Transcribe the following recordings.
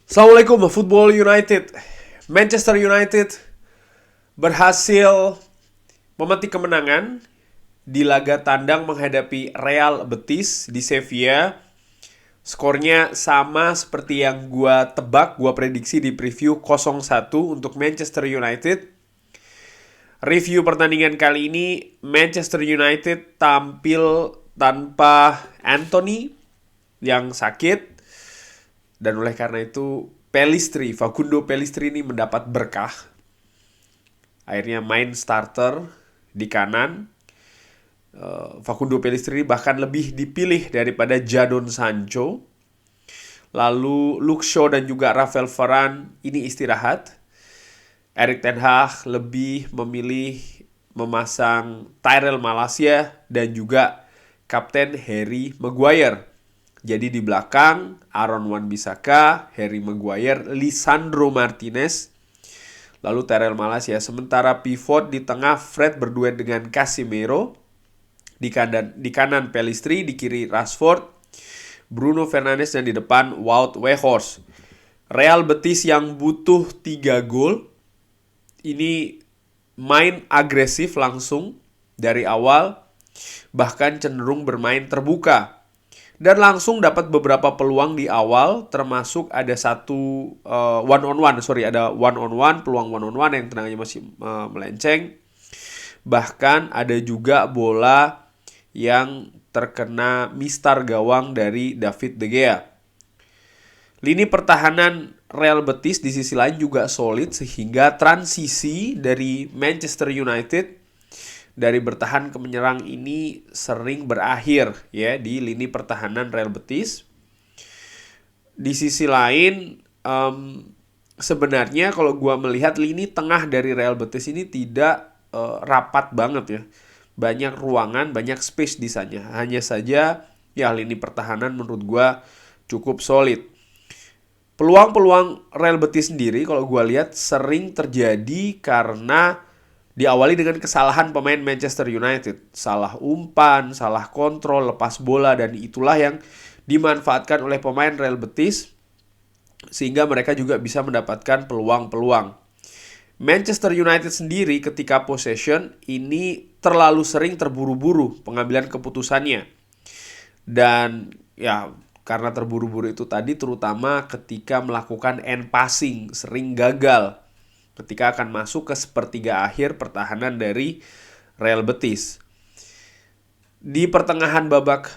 Assalamualaikum Football United. Manchester United berhasil memetik kemenangan di laga tandang menghadapi Real Betis di Sevilla. Skornya sama seperti yang gua tebak, gua prediksi di preview 0-1 untuk Manchester United. Review pertandingan kali ini, Manchester United tampil tanpa Anthony yang sakit. Dan oleh karena itu Facundo Pellistri ini mendapat berkah. Akhirnya main starter di kanan. Facundo Pellistri bahkan lebih dipilih daripada Jadon Sancho. Lalu Luke Shaw dan juga Rafael Varane ini istirahat. Erik ten Hag lebih memilih memasang Tyrell Malacia dan juga Kapten Harry Maguire. Jadi di belakang Aaron Wan-Bissaka, Harry Maguire, Lisandro Martinez, lalu Tyrell Malacia. Sementara pivot di tengah Fred berduet dengan Casemiro, di kanan Pellistri, di kiri Rashford, Bruno Fernandes, dan di depan Wout Weghorst. Real Betis yang butuh 3 gol ini main agresif langsung dari awal, bahkan cenderung bermain terbuka. Dan langsung dapat beberapa peluang di awal, termasuk ada satu ada one on one, peluang one on one yang tendangannya masih melenceng. Bahkan ada juga bola yang terkena mistar gawang dari David De Gea. Lini pertahanan Real Betis di sisi lain juga solid, sehingga transisi dari Manchester United dari bertahan ke menyerang ini sering berakhir ya di lini pertahanan Real Betis. Di sisi lain sebenarnya kalau gue melihat lini tengah dari Real Betis ini tidak rapat banget ya. Banyak ruangan, banyak space di sana. Hanya saja ya lini pertahanan menurut gue cukup solid. Peluang-peluang Real Betis sendiri kalau gue lihat sering terjadi karena diawali dengan kesalahan pemain Manchester United. Salah umpan, salah kontrol, lepas bola, dan itulah yang dimanfaatkan oleh pemain Real Betis sehingga mereka juga bisa mendapatkan peluang-peluang. Manchester United sendiri ketika possession ini terlalu sering terburu-buru pengambilan keputusannya. Dan ya karena terburu-buru itu tadi, terutama ketika melakukan end passing sering gagal ketika akan masuk ke sepertiga akhir pertahanan dari Real Betis. Di pertengahan babak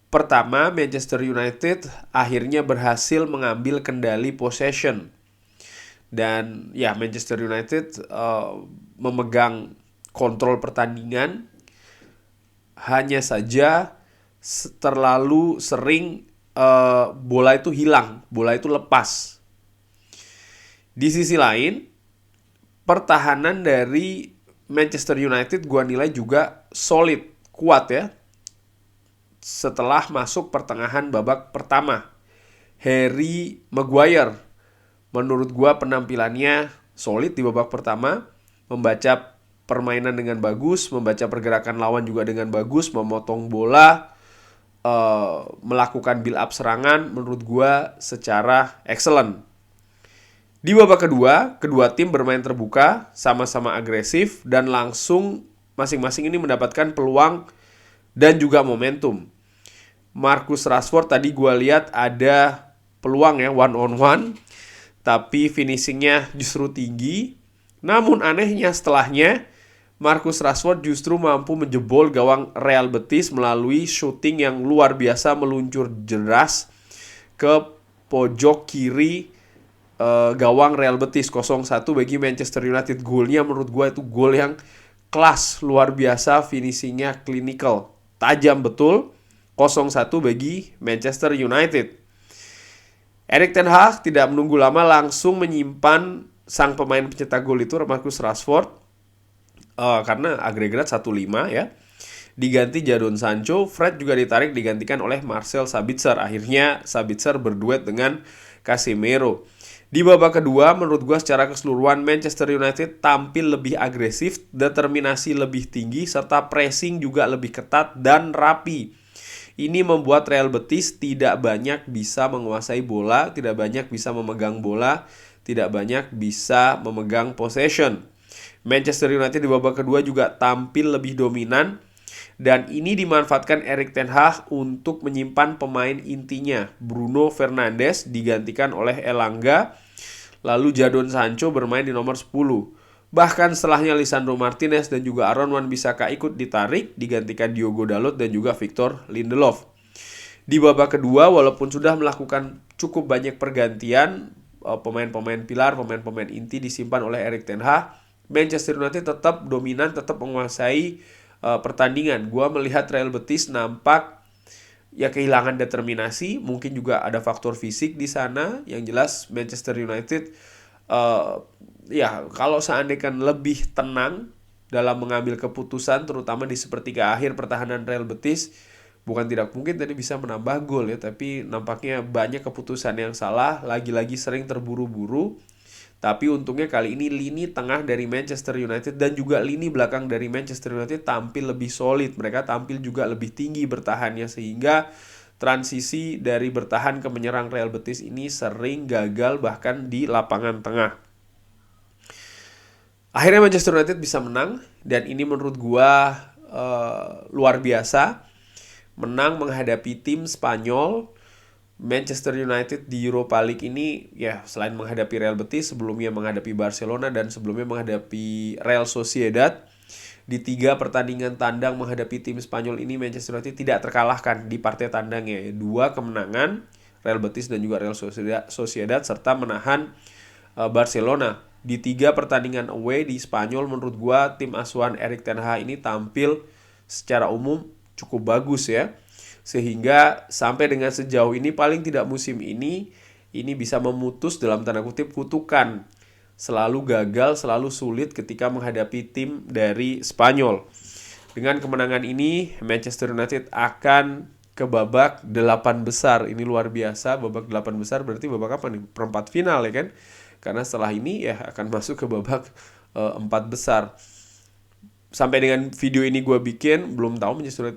pertama, Manchester United akhirnya berhasil mengambil kendali possession. Dan ya Manchester United memegang kontrol pertandingan. Hanya saja terlalu sering bola itu hilang, bola itu lepas. Di sisi lain, pertahanan dari Manchester United gua nilai juga solid, kuat ya. Setelah masuk pertengahan babak pertama, Harry Maguire menurut gua penampilannya solid di babak pertama, membaca permainan dengan bagus, membaca pergerakan lawan juga dengan bagus, memotong bola, melakukan build up serangan menurut gua secara excellent. Di babak kedua tim bermain terbuka, sama-sama agresif, dan langsung masing-masing ini mendapatkan peluang dan juga momentum. Marcus Rashford tadi gue lihat ada peluang ya one on one, tapi finishingnya justru tinggi. Namun anehnya setelahnya, Marcus Rashford justru mampu menjebol gawang Real Betis melalui shooting yang luar biasa meluncur deras ke pojok kiri gawang Real Betis. 0-1 bagi Manchester United. Golnya menurut gue itu gol yang kelas, luar biasa, finishingnya clinical, tajam betul. 0-1 bagi Manchester United. Erik ten Hag tidak menunggu lama, langsung menyimpan sang pemain pencetak gol itu, Marcus Rashford, karena agregat 1-5 ya. Diganti Jadon Sancho. Fred juga ditarik, digantikan oleh Marcel Sabitzer. Akhirnya Sabitzer berduet dengan Casemiro. Di babak kedua, menurut gue secara keseluruhan Manchester United tampil lebih agresif, determinasi lebih tinggi, serta pressing juga lebih ketat dan rapi. Ini membuat Real Betis tidak banyak bisa menguasai bola, tidak banyak bisa memegang bola, tidak banyak bisa memegang possession. Manchester United di babak kedua juga tampil lebih dominan, dan ini dimanfaatkan Erik ten Hag untuk menyimpan pemain intinya. Bruno Fernandes digantikan oleh Elanga, lalu Jadon Sancho bermain di nomor 10. Bahkan setelahnya Lisandro Martinez dan juga Aaron Wan-Bissaka ikut ditarik, digantikan Diogo Dalot dan juga Victor Lindelof. Di babak kedua, walaupun sudah melakukan cukup banyak pergantian, pemain-pemain pilar, pemain-pemain inti disimpan oleh Erik ten Hag, Manchester United tetap dominan, tetap menguasai pertandingan. Gua melihat Real Betis nampak ya kehilangan determinasi, mungkin juga ada faktor fisik di sana. Yang jelas Manchester United ya kalau seandainya lebih tenang dalam mengambil keputusan, terutama di sepertiga akhir pertahanan Real Betis, bukan tidak mungkin tadi bisa menambah gol ya, tapi nampaknya banyak keputusan yang salah, lagi-lagi sering terburu-buru. Tapi untungnya kali ini lini tengah dari Manchester United dan juga lini belakang dari Manchester United tampil lebih solid. Mereka tampil juga lebih tinggi bertahannya, sehingga transisi dari bertahan ke menyerang Real Betis ini sering gagal bahkan di lapangan tengah. Akhirnya Manchester United bisa menang, dan ini menurut gua luar biasa. Menang menghadapi tim Spanyol. Manchester United di Europa League ini ya selain menghadapi Real Betis, sebelumnya menghadapi Barcelona dan sebelumnya menghadapi Real Sociedad. Di 3 pertandingan tandang menghadapi tim Spanyol ini, Manchester United tidak terkalahkan di partai tandangnya. 2 kemenangan, Real Betis dan juga Real Sociedad, serta menahan Barcelona. Di 3 pertandingan away di Spanyol, menurut gua tim asuhan Erik ten Hag ini tampil secara umum cukup bagus ya. Sehingga sampai dengan sejauh ini, paling tidak musim ini bisa memutus dalam tanda kutip kutukan selalu gagal, selalu sulit ketika menghadapi tim dari Spanyol. Dengan kemenangan ini, Manchester United akan ke babak 8 besar. Ini luar biasa, babak 8 besar berarti babak apa nih? Perempat final ya kan? Karena setelah ini ya akan masuk ke babak 4 besar. Sampai dengan video ini gue bikin, belum tahu Manchester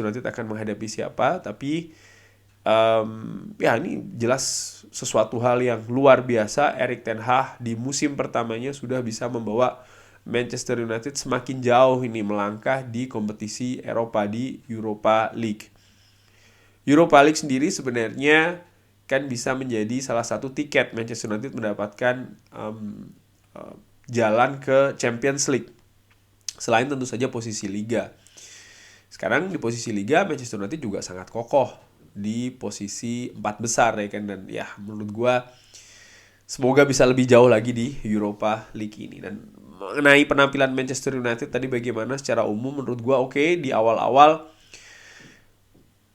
United akan menghadapi siapa, tapi ya ini jelas sesuatu hal yang luar biasa. Erik ten Hag di musim pertamanya sudah bisa membawa Manchester United semakin jauh ini melangkah di kompetisi Eropa, di Europa League. Europa League sendiri sebenarnya kan bisa menjadi salah satu tiket Manchester United mendapatkan jalan ke Champions League. Selain tentu saja posisi Liga. Sekarang di posisi Liga, Manchester United juga sangat kokoh di posisi 4 besar ya kan. Dan ya menurut gue semoga bisa lebih jauh lagi di Europa League ini. Dan mengenai penampilan Manchester United tadi bagaimana secara umum, menurut gue oke. Di awal-awal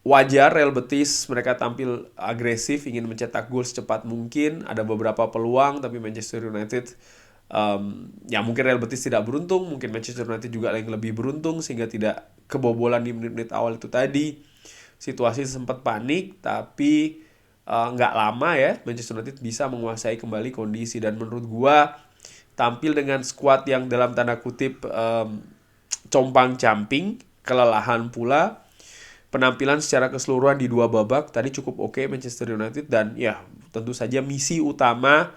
wajar Real Betis mereka tampil agresif, ingin mencetak gol secepat mungkin. Ada beberapa peluang, tapi Manchester United ya mungkin Real Betis tidak beruntung, mungkin Manchester United juga yang lebih beruntung sehingga tidak kebobolan di menit-menit awal itu tadi. Situasi sempat panik, tapi nggak lama ya Manchester United bisa menguasai kembali kondisi. Dan menurut gua tampil dengan skuad yang dalam tanda kutip compang-camping, kelelahan pula. Penampilan secara keseluruhan di 2 babak tadi cukup oke Manchester United. Dan ya tentu saja misi utama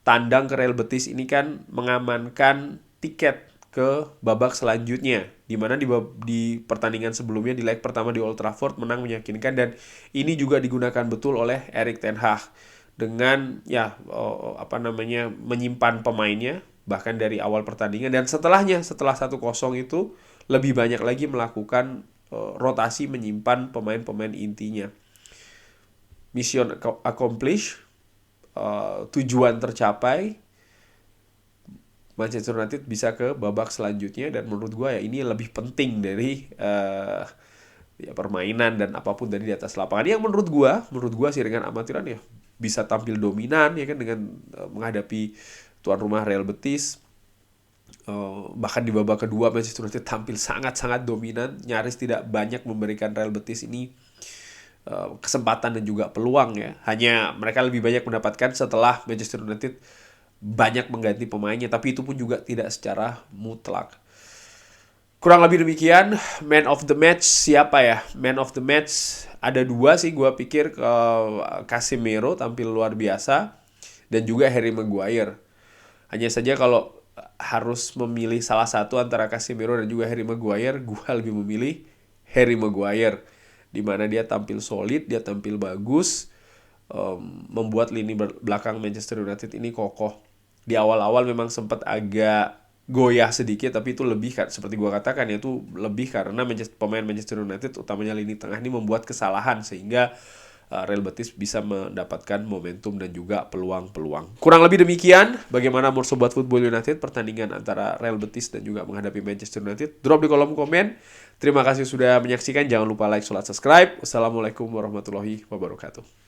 tandang ke Real Betis ini kan mengamankan tiket ke babak selanjutnya, di mana di pertandingan sebelumnya di leg pertama di Old Trafford menang meyakinkan, dan ini juga digunakan betul oleh Erik ten Hag dengan ya menyimpan pemainnya bahkan dari awal pertandingan, dan setelahnya setelah 1-0 itu lebih banyak lagi melakukan rotasi menyimpan pemain-pemain intinya. Mission accomplished. Tujuan tercapai, Manchester United bisa ke babak selanjutnya. Dan menurut gue ya ini lebih penting dari ya permainan dan apapun dari di atas lapangan. Yang menurut gue sih dengan amatiran ya bisa tampil dominan ya kan, dengan menghadapi tuan rumah Real Betis. Bahkan di babak kedua Manchester United tampil sangat-sangat dominan, nyaris tidak banyak memberikan Real Betis ini kesempatan dan juga peluang ya. Hanya mereka lebih banyak mendapatkan setelah Manchester United banyak mengganti pemainnya, tapi itu pun juga tidak secara mutlak. Kurang lebih demikian. Man of the match siapa ya? Man of the match ada 2 sih, gue pikir ke Casemiro tampil luar biasa dan juga Harry Maguire. Hanya saja kalau harus memilih salah satu antara Casemiro dan juga Harry Maguire, gue lebih memilih Harry Maguire. Dimana dia tampil solid, dia tampil bagus, membuat lini belakang Manchester United ini kokoh. Di awal-awal memang sempat agak goyah sedikit, tapi itu lebih seperti gue katakan, itu lebih karena pemain Manchester United utamanya lini tengah ini membuat kesalahan sehingga Real Betis bisa mendapatkan momentum dan juga peluang-peluang. Kurang lebih demikian bagaimana menurut Sobat Football United pertandingan antara Real Betis dan juga menghadapi Manchester United. Drop di kolom komen. Terima kasih sudah menyaksikan. Jangan lupa like, subscribe. Wassalamualaikum warahmatullahi wabarakatuh.